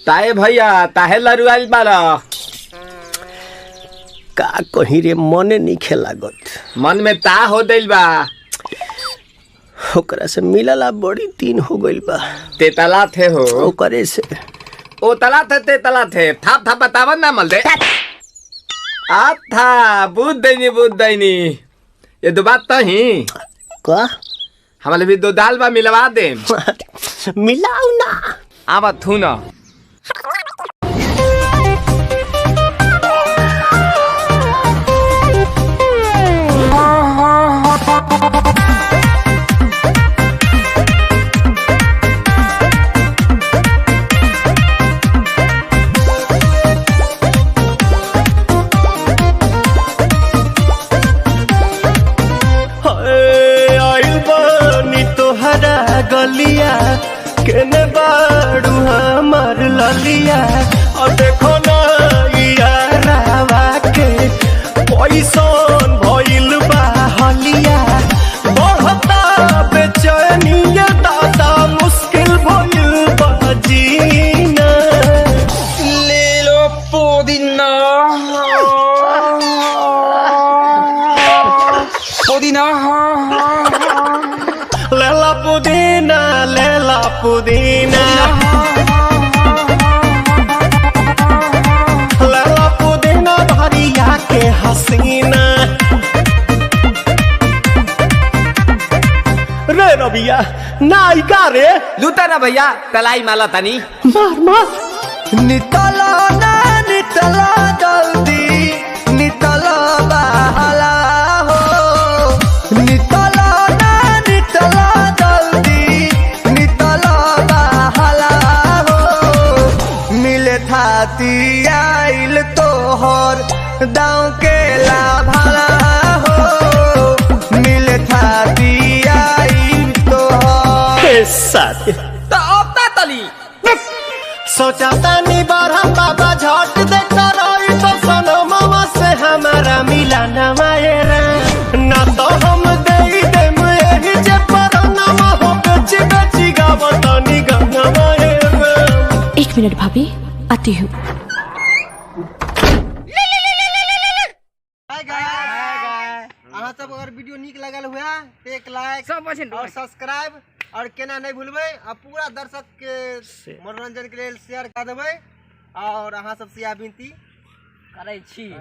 ताए भैया ताहे लरुआल बारा का कहीं रे मने नहीं लागत। मन में ता हो दिल बा ओकरा से मिलला बड़ी दिन हो गइल बा। ते तला थे हो ओकरे से ओ तला थे ते तला थे थाप थाप बतावन ना मल दे आ था बुद्ध दैनी ये दो बात तो ही का हमारे भी दो दाल बा मिलवा दे मिलाऊ ना आवा थू ना गलिया केने बाड़ू हमार ललिया और देखो ना यारावा के पैसन भइल बा हलिया बढ़ता बेचैनिया दादा मुश्किल भइल बा जीना ले लो पुदीना पुदीना लेला पुदीना लेला पुदीना भरिया के हसीना रे रबिया नायिका रे लूटा ना भैया तलाई माला तनी मार मार नितला ना नितला जल्दी नितला बहाला हो नितला ना नितला थाती आइल तोहर दाँव के लाभाला हो मिले थाती आइल तोहर साथ तो अब ता तली सोचा तानी बारहम बाबा झट देखता रही तो सनो मामा से हमारा मिला न मायरा ना तो हम दे देम यही जे पर नामा हो बेची बेची गावतानी गंगा मायरा। 1 मिनट भाभी आती हूँ। सब अगर वीडियो निक लगल हुआ तो एक लाइक और सब्सक्राइब और केना नहीं भूलबे और पूरा दर्शक के मनोरंजन के लिए शेयर कर देवे और अहाँ सबसे विनती करे छी।